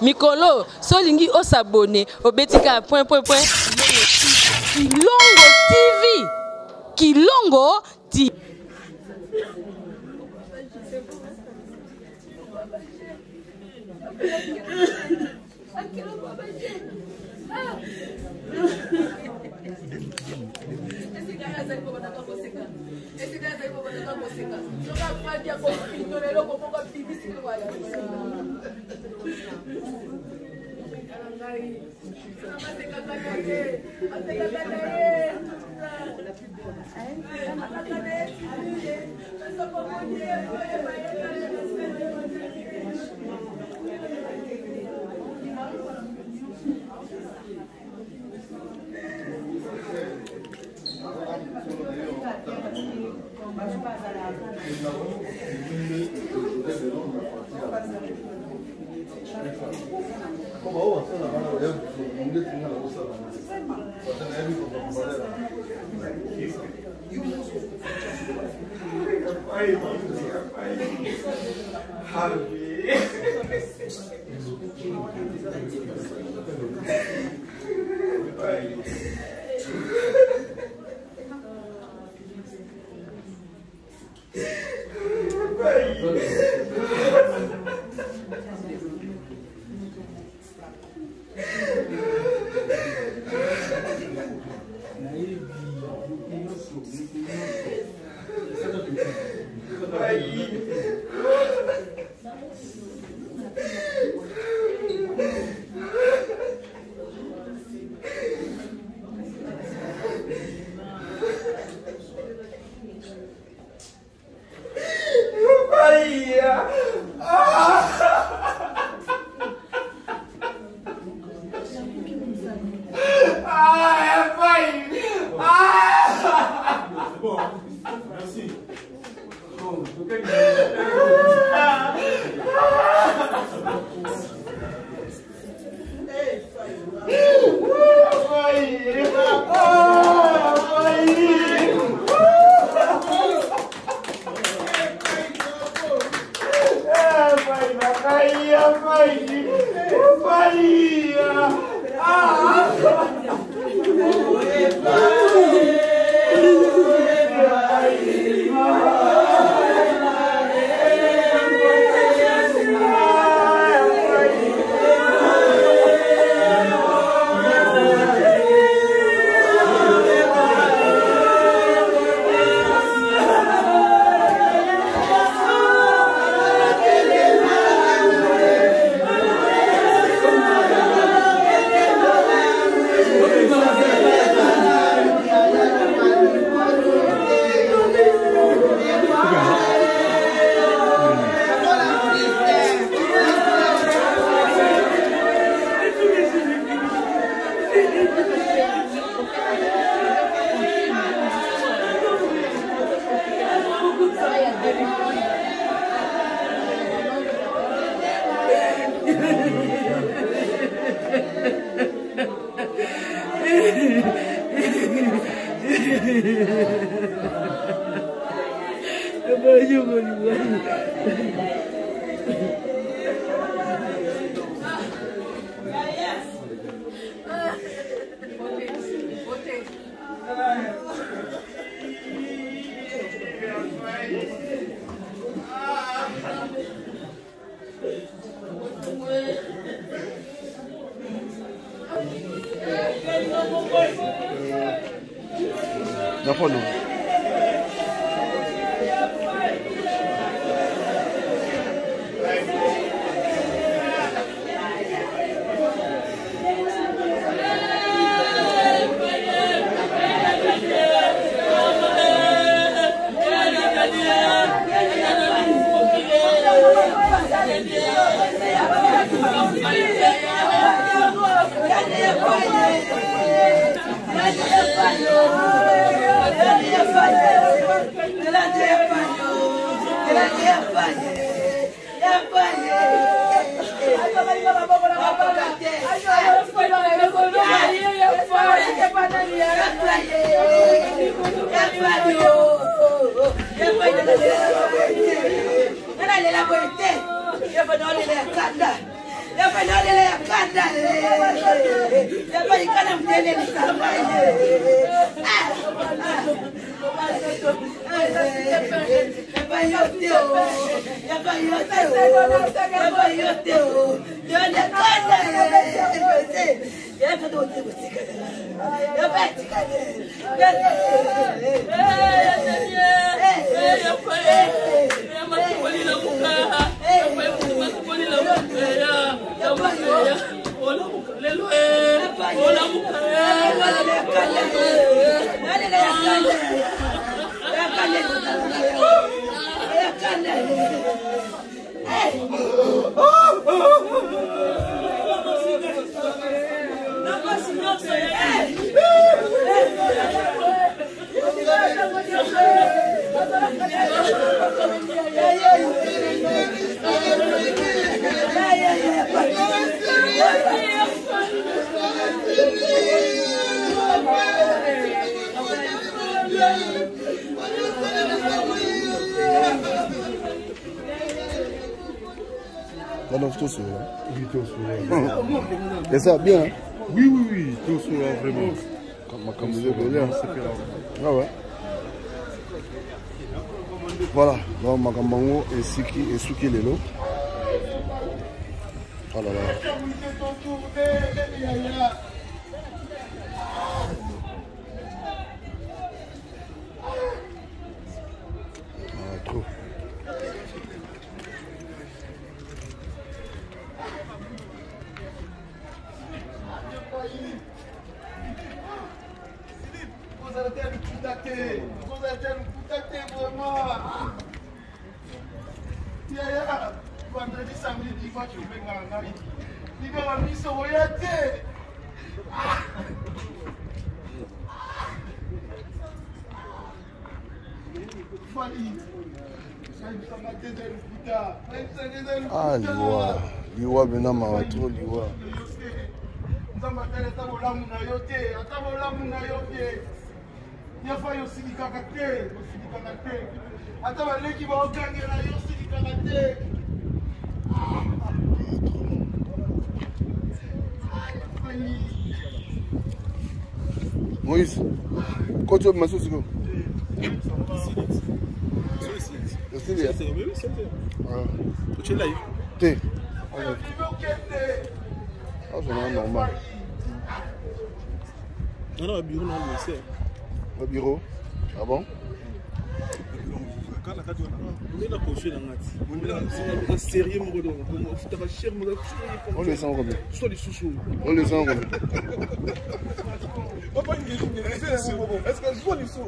Mikolo, solingi o s'abonner au Betika Kilongo TV. Kilongo TV. Et ça, bien. Oui, tout ça, vraiment. Comme vous avez bien. Ah ouais. Voilà, donc Makambango et Suki Lelo. Oh là là. Ah, trop. Vous allez nous contacter vraiment. Yaya, vendredi, samedi, dimanche, je vais dans la nuit. Il va me dire, regardez. Ah, Liwa, maintenant, ma trop Liwa. Moïse, quand tu as ma sauce, tu es là. T'es. Ah, c'est normal. Non, au bureau, non, c'est. Au bureau? Ah bon? On le sent combien? On le sent combien? Est-ce que je vois les sous?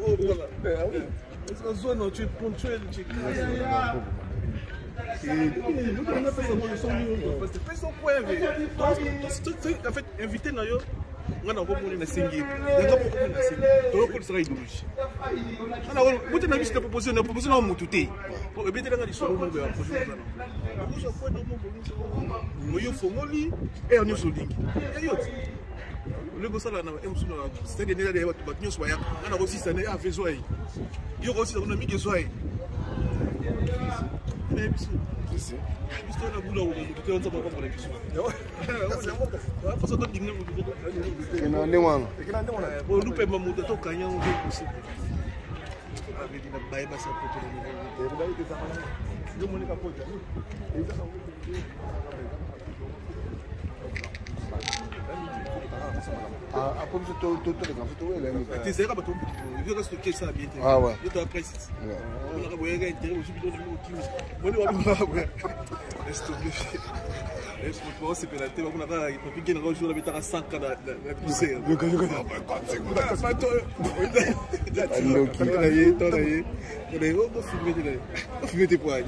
Est-ce que je vois, non, tu es ponctuel, tu es en fait, invité Nayo, on a proposé une single. Il y a proposé une single. Donc, on sera idéologique. On a proposé un moutouté. Pour éviter la discussion, on va proposer et on le gosse là, c'est des nègres qui sont là. On a aussi ça n'est pas fait jouer. Il y a aussi on a mis que jouer. Mais c'est on a boulot on peut on s'en va pas pour les questions. Parce que tu dis non. Bon nous peut même to kanya on peut possible. Avec une baie basse pour tout le monde. Ah, comme c'est tout tu sais pas tout. Il faut que ça bien. Ah ouais. Il doit préciser. On a voyé gars intérêt aussi bidon numéro 15. On va laisse tomber. Laisse moi c'est pénalité, on a pas il peut gagner un jour la mettre à 5 dans la poussée. Le gars pas toi. On filmer tes poids.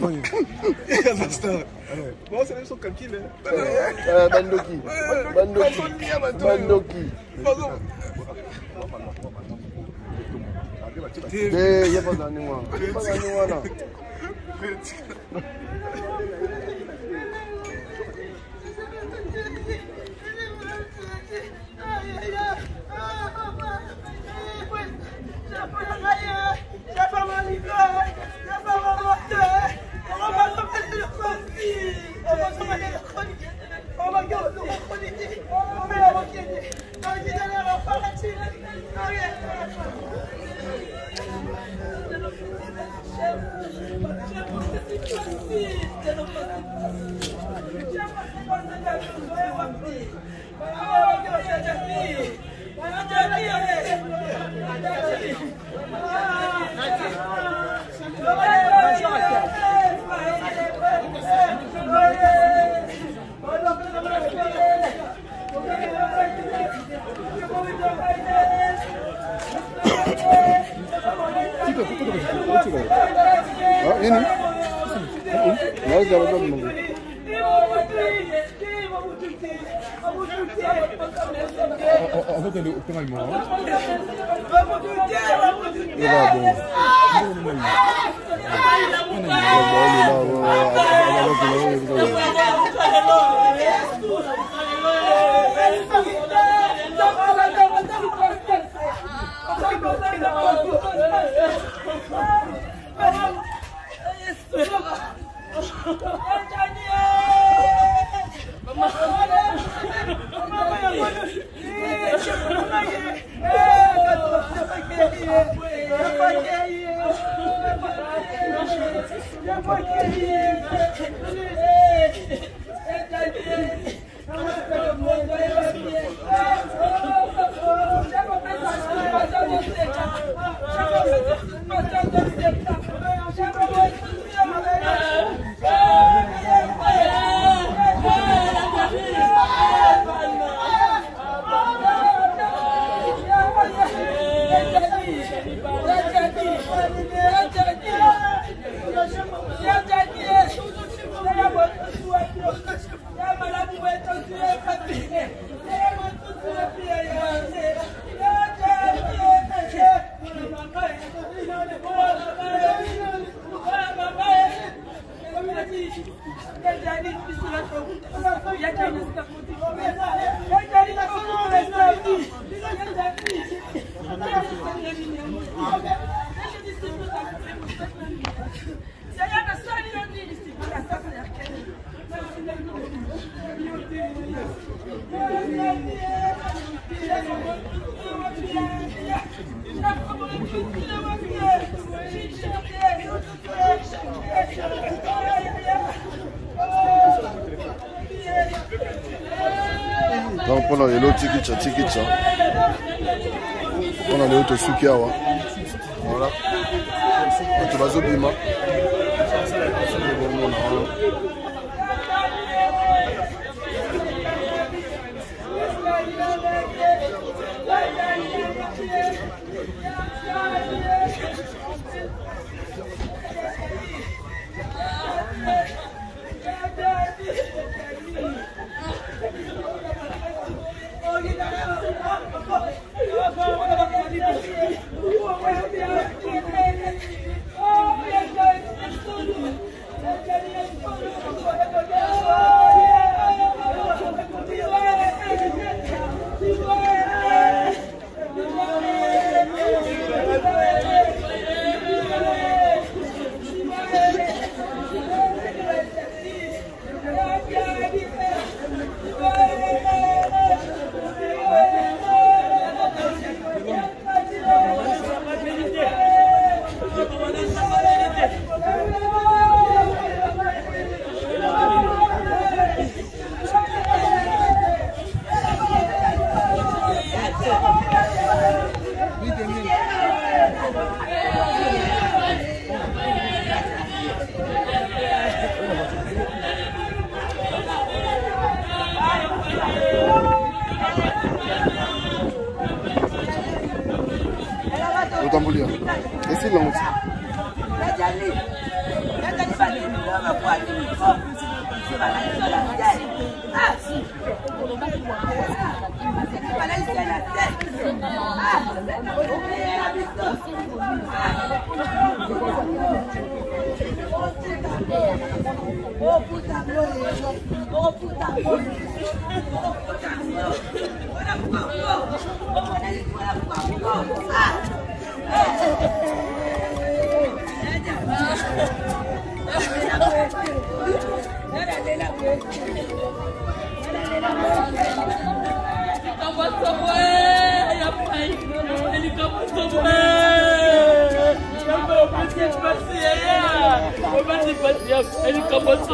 Bon, c'est les sont calculés. Bandoki. Il y a pas d'animaux. Il y a pas d'animaux là. On va Donc pendant les lots tikicha, on a les autres sukiawa. Voilà. Tu vas au bima. Tambulia. Esse longe. Ele acabou de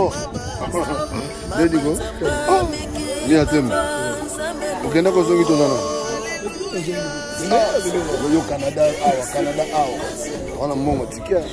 Oh, there you go. Oh, me at him. Okay, now go to you Canada, hour. On a moment, ticket.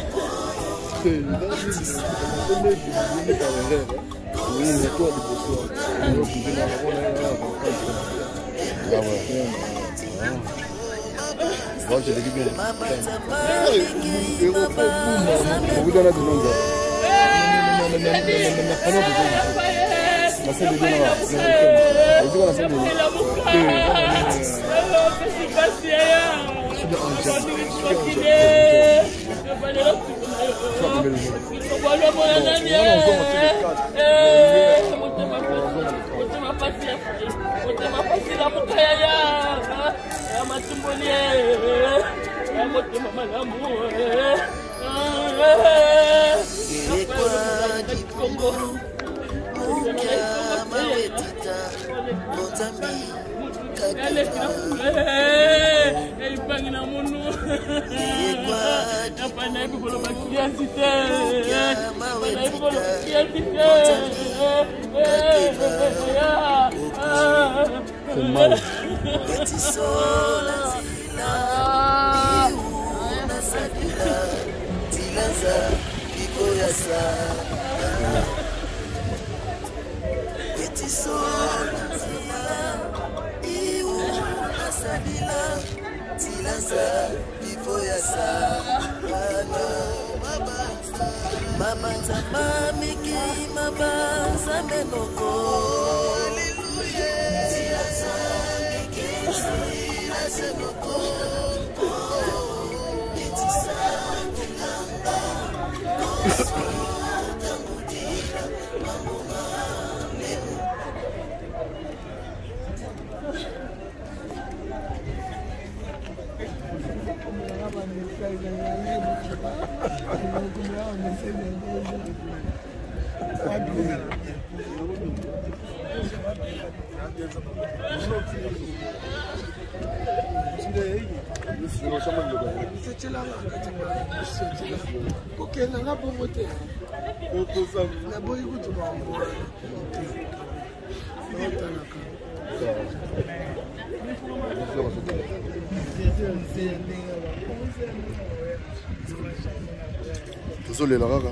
Désolé la raga.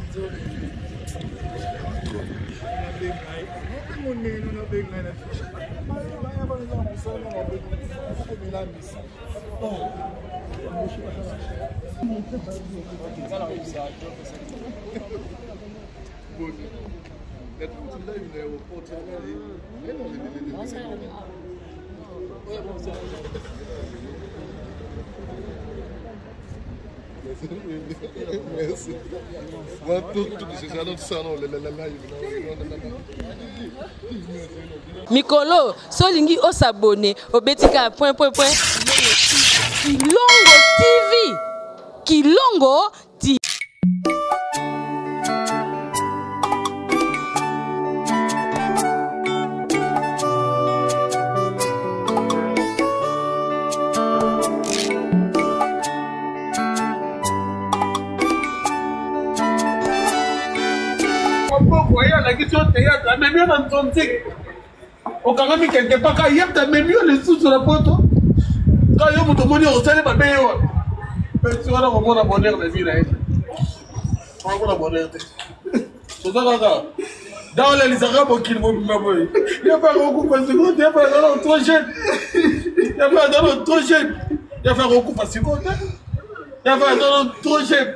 Merci. Mikolo, solingi o s'abonner au Betika point. Kilongo TV. Kilongo TV. La question théâtre, mais mieux dans ton tic. Au cas où quelque part, il y a même mieux les sous sur la photo. Quand il y a mon tomonie au salé, ma paye. Tu vas avoir un bonheur de vie là. Tu vas avoir un bonheur. C'est ça là. Dans les Arabes qui vont m'envoyer. Il n'y a pas beaucoup parce que il n'y a pas dans trop jeune. Il n'y a pas dans trop jeune. Il y a pas beaucoup parce que il n'y a pas dans trop jeune.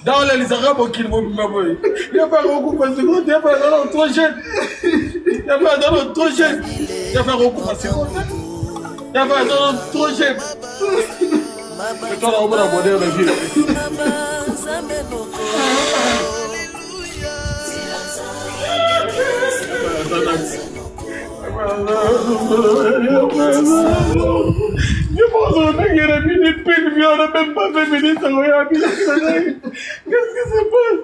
Dans les Arabes qui vont m'avoir. Il n'y a pas beaucoup parce que il n'y a pas dans trop jeune. Il n'y a pas dans trop jeune. Il n'y a pas beaucoup parce que il n'y a pas dans trop jeune. Mais toi là on va aborder la vie. Je pense qu'on a mis des piles, mais on n'a même pas fait venir ça. Qu'est-ce qui se passe?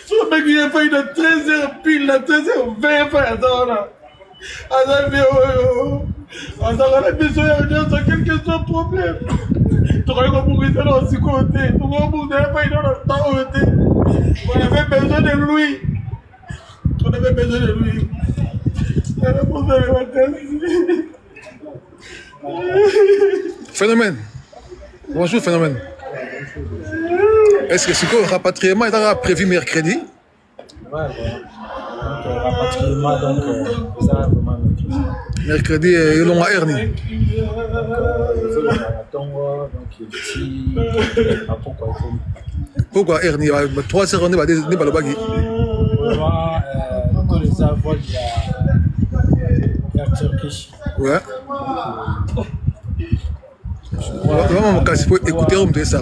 Ce mec il a fait une 13h pile, la 13h20 frère. On a besoin de quelque chose de problème. Tu crois qu'on pourrait être dans ce côté. Tu crois qu'on pourrait être dans le côté. On avait besoin de lui. On avait besoin de lui. Phénomène. Bonjour Phénomène. Est-ce que ce rapatriement est prévu mercredi? Ouais. Donc rapatriement, donc ça va vraiment mercredi, ils l'ont à Ernie. Pourquoi Ernie? 3 heures, on n'est pas le bagui. Dans les avoirs, il y a Turkish. Ouais. Vraiment, mon cas, il faut écouter un peu ça.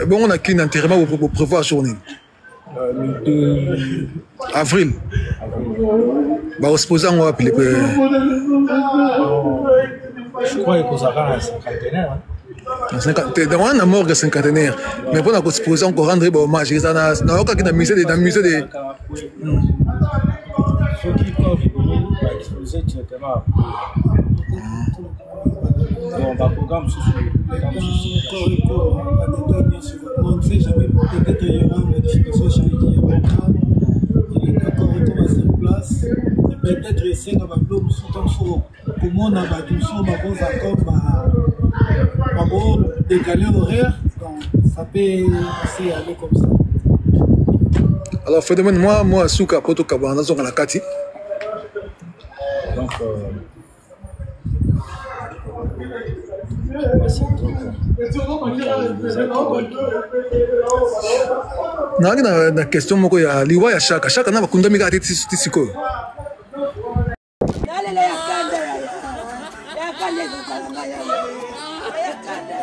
Bon, on a qu'un enterrement pour prévoir journée. Le 2 avril. Bah, on se pose en appeler. Je crois que ça va à cinquantenaire. Dans un morgue cinquantenaire, mais pour nous exposer encore rendre hommage, il y a un musée de ceux qui peuvent exposer directement. On va programme sur on ne sait jamais, peut-être qu'il y aura une modification chez il est d'accord retour à cette place, peut-être essayer d'avoir l'homme sous ton four. Pour moi, on a battu sur ma bonne accord, bon décaler horaire, donc ça peut aussi aller comme ça. Alors, Phénomène, moi, Souka, Poto Kabana, on a la Kati. Donc, na question moko ya liwa ya shaka na bakunda mika ati tisiko Dale ya kanda ya kanda kuzalanga ya kanda.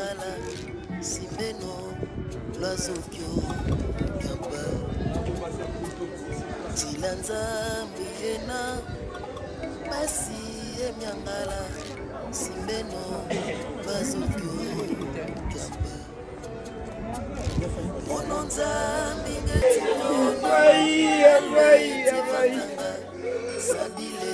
Miangala, Simeno, Lazokyo, Kamba, Tilanza, Miyena, Basi, Miangala, Simeno, Lazokyo, Kamba, Mononza, Mingetino, Sadile,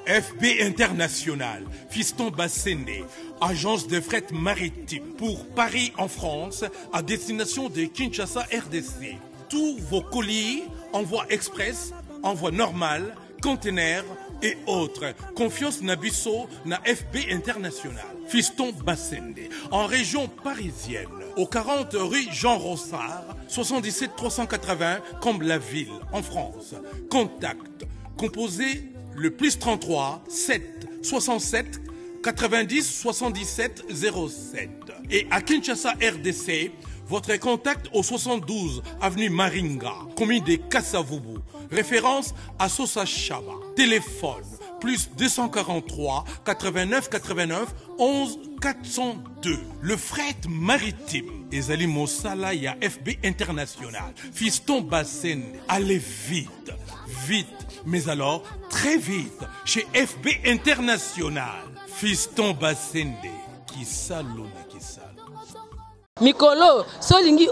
FB International, Fiston Bassende, agence de fret maritime pour Paris en France, à destination de Kinshasa RDC. Tous vos colis, envoi express, envoi normal, conteneurs et autres. Confiance Nabisso na FB International, Fiston Bassende, en région parisienne, au 40 rue Jean Rossard, 77 380 Comble-la-Ville, en France. Contact, composé le plus 33 7 67 90 77 07. Et à Kinshasa RDC, votre contact au 72 avenue Maringa, commune de Kassavubu. Référence à Sosa Chaba. Téléphone plus 243 89 89 11 402. Le fret maritime. Ezali Mosala ya FB International. Fiston Bassende. Allez vite, vite. Mais alors, très vite, chez FB International. Fiston Bassende. Kisalo na kisalo. Mikolo, solingi